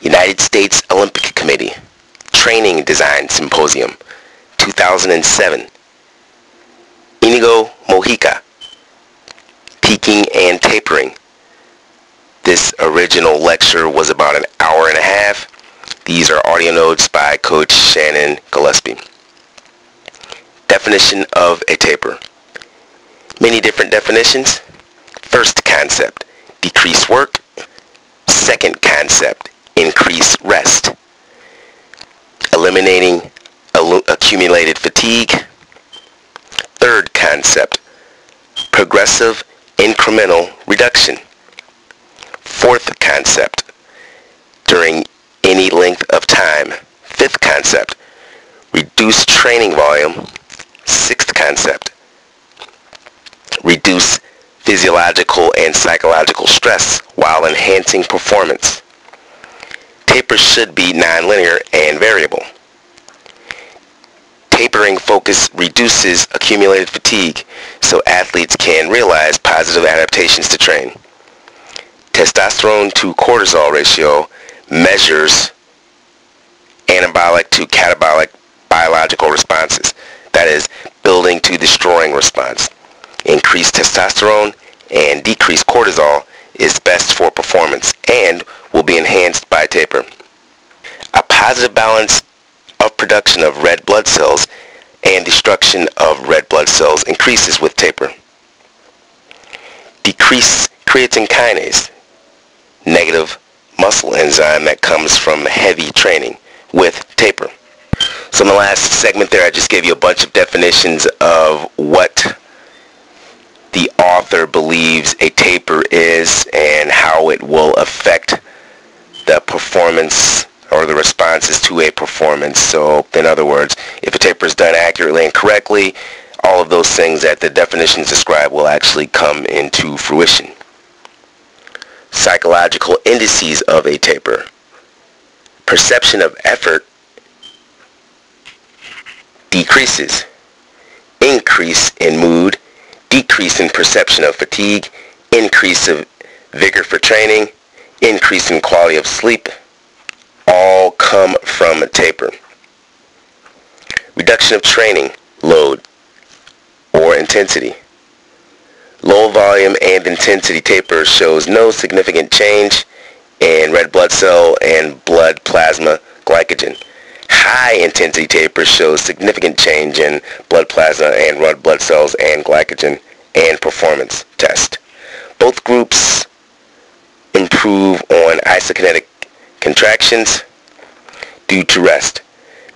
United States Olympic Committee, Training Design Symposium, 2007. Inigo, Mujika, Peaking and Tapering. This original lecture was about an hour and a half. These are audio notes by Coach Shannon Gillespie. Definition of a taper. Many different definitions. First concept, decrease work. Second concept, increase rest. Eliminating accumulated fatigue. Third concept, progressive incremental reduction. Fourth concept, during any length of time. Fifth concept, reduce training volume. Sixth concept, reduce physiological and psychological stress while enhancing performance. Tapers should be nonlinear and variable. Tapering focus reduces accumulated fatigue so athletes can realize positive adaptations to train. Testosterone to cortisol ratio measures anabolic to catabolic biological responses, that is, building to destroying response. Increased testosterone and decreased cortisol is best for performance and will be enhanced by taper. A positive balance of production of red blood cells and destruction of red blood cells increases with taper. Decrease creatine kinase, negative muscle enzyme that comes from heavy training with taper. So in the last segment there, I just gave you a bunch of definitions of what the author believes a taper is and how it will affect the performance or the responses to a performance. So in other words, if a taper is done accurately and correctly, all of those things that the definitions describe will actually come into fruition. Psychological indices of a taper. Perception of effort decreases. Increase in mood, decrease in perception of fatigue, increase of vigor for training, increase in quality of sleep, all come from a taper. Reduction of training load or intensity. Low volume and intensity taper shows no significant change in red blood cell and blood plasma glycogen. High intensity taper shows significant change in blood plasma and red blood cells and glycogen and performance test. Both groups improve on isokinetic contractions due to rest.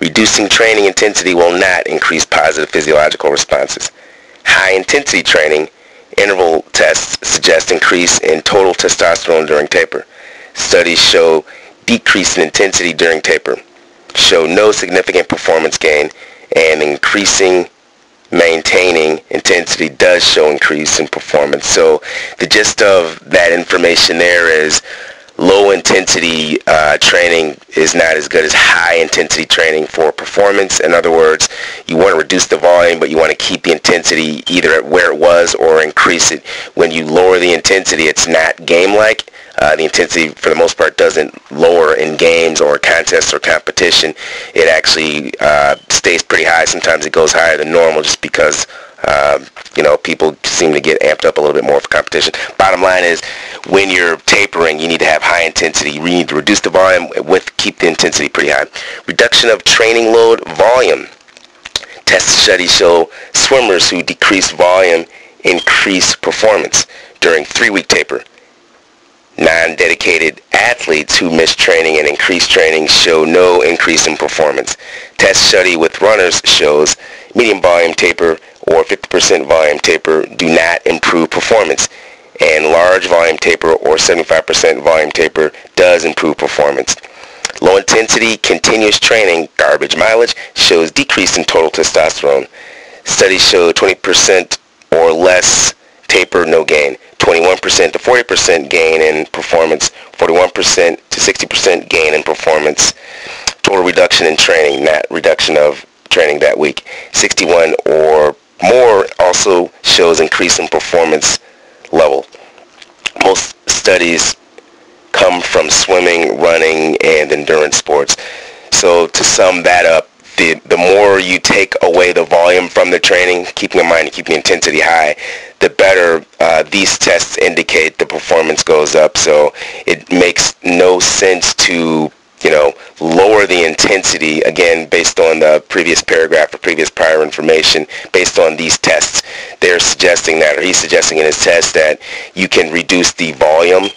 Reducing training intensity will not increase positive physiological responses. High intensity training interval tests suggest increase in total testosterone during taper. Studies show decrease in intensity during taper, show no significant performance gain, and maintaining intensity does show increase in performance. So the gist of that information there is low intensity training is not as good as high intensity training for performance. In other words, you want to reduce the volume, but you want to keep the intensity either at where it was or increase it. When you lower the intensity, it's not game-like. The intensity, for the most part, doesn't lower in games or contests or competition. It actually stays pretty high. Sometimes it goes higher than normal just because people seem to get amped up a little bit more for competition. Bottom line is, when you're tapering, you need to have high intensity. You need to reduce the volume keep the intensity pretty high. Reduction of training load volume. Test studies show swimmers who decrease volume increase performance during 3-week taper. Non-dedicated athletes who miss training and increase training show no increase in performance. Test study with runners shows medium volume taper or 50% volume taper do not improve performance, and large volume taper or 75% volume taper does improve performance. Low intensity continuous training, garbage mileage, shows decrease in total testosterone. Studies show 20% or less taper, no gain. 21% to 40% gain in performance, 41% to 60% gain in performance. Total reduction in training, not reduction of training that week. 61 or more also shows increase in performance level. Most studies come from swimming, running, and endurance sports. So to sum that up, the more you take away the volume from the training, keeping in mind keeping intensity high, the better these tests indicate the performance goes up. So it makes no sense to lower the intensity, again, based on the previous paragraph or previous prior information, based on these tests. They're suggesting that, or he's suggesting in his test, that you can reduce the volume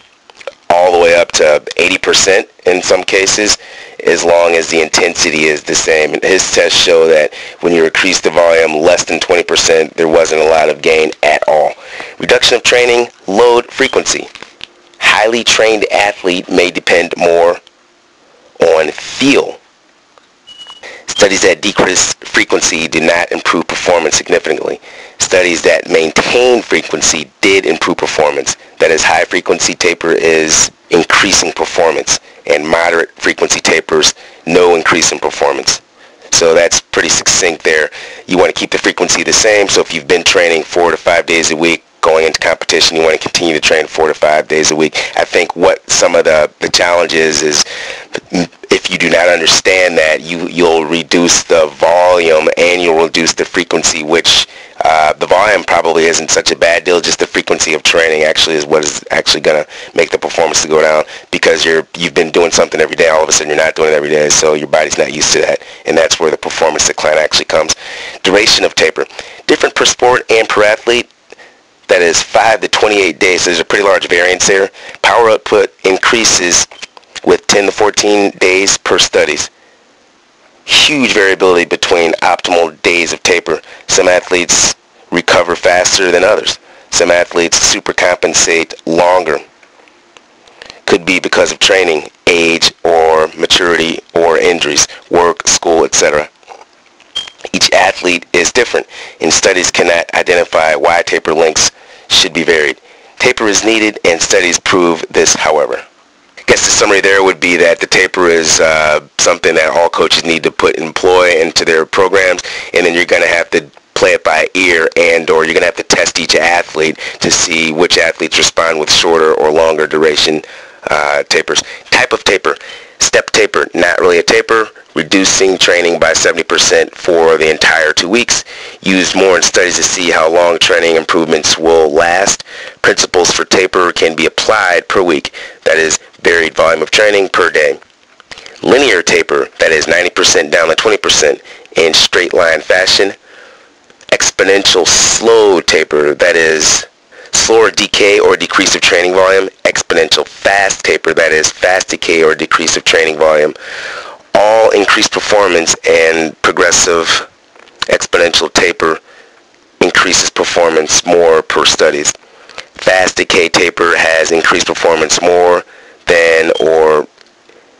all the way up to 80% in some cases, as long as the intensity is the same. And his tests show that when you increase the volume less than 20%, there wasn't a lot of gain at all. Reduction of training load frequency. Highly trained athlete may depend more on feel. Studies that decrease frequency do not improve performance significantly. Studies that maintain frequency did improve performance. That is, high frequency taper is increasing performance, and moderate frequency tapers no increase in performance. So that's pretty succinct there. You want to keep the frequency the same, so if you've been training 4 to 5 days a week, going into competition, you want to continue to train 4 to 5 days a week. I think what some of the challenge is if you do not understand that, you'll reduce the volume and you'll reduce the frequency, which the volume probably isn't such a bad deal. Just the frequency of training actually is what is actually going to make the performance to go down, because you've been doing something every day. All of a sudden you're not doing it every day, so your body's not used to that, and that's where the performance decline actually comes. Duration of taper. Different per sport and per athlete. That is 5 to 28 days. So there's a pretty large variance there. Power output increases with 10 to 14 days per studies. Huge variability between optimal days of taper. Some athletes recover faster than others. Some athletes supercompensate longer. Could be because of training, age, or maturity, or injuries, work, school, etc. Each athlete is different, and studies cannot identify why taper lengths should be varied. Taper is needed, and studies prove this, however. I guess the summary there would be that the taper is something that all coaches need to employ into their programs, and then you're going to have to play it by ear, and or you're going to have to test each athlete to see which athletes respond with shorter or longer duration tapers. Type of taper. Step taper, not really a taper, reducing training by 70% for the entire 2 weeks. Used more in studies to see how long training improvements will last. Principles for taper can be applied per week. That is, varied volume of training per day. Linear taper, that is 90% down to 20% in straight line fashion. Exponential slow taper, that is slower decay or decrease of training volume. Exponential fast taper, that is fast decay or decrease of training volume. All increased performance, and progressive exponential taper increases performance more per studies. Fast decay taper has increased performance more than or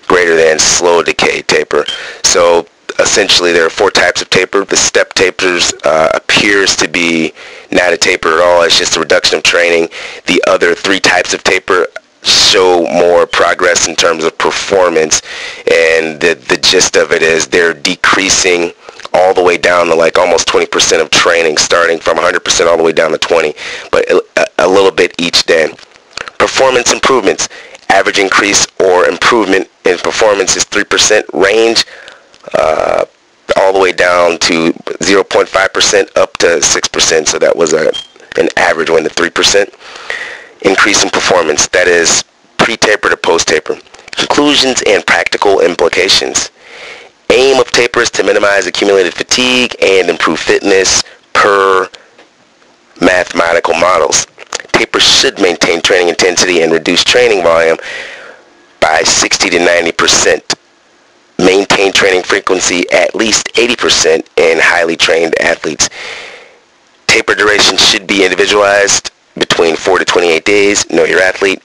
greater than slow decay taper. So essentially there are 4 types of taper. The step tapers appears to be not a taper at all. It's just a reduction of training. The other 3 types of taper show more progress in terms of performance, and the gist of it is they're decreasing all the way down to like almost 20% of training, starting from 100% all the way down to 20, but a little bit each day. Performance improvements. Average increase or improvement in performance is 3% range, all the way down to 0.5% up to 6%. So that was an average one to 3%. Increase in performance, that is pre-taper to post-taper. Conclusions and practical implications. Aim of taper is to minimize accumulated fatigue and improve fitness per mathematical models. Taper should maintain training intensity and reduce training volume by 60 to 90%. Maintain training frequency at least 80% in highly trained athletes. Taper duration should be individualized between 4 to 28 days. Know your athlete.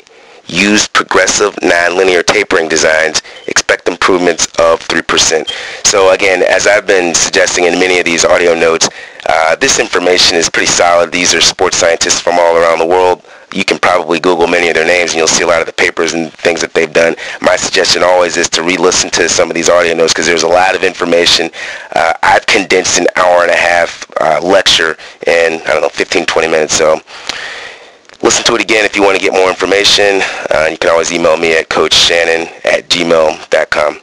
Use progressive nonlinear tapering designs. Expect improvements of 3%. So again, as I've been suggesting in many of these audio notes, this information is pretty solid. These are sports scientists from all around the world. You can probably Google many of their names and you'll see a lot of the papers and things that they've done. My suggestion always is to re-listen to some of these audio notes, because there's a lot of information. I've condensed an hour and a half lecture in, 15, 20 minutes. So listen to it again if you want to get more information. You can always email me at coachshannyn@gmail.com.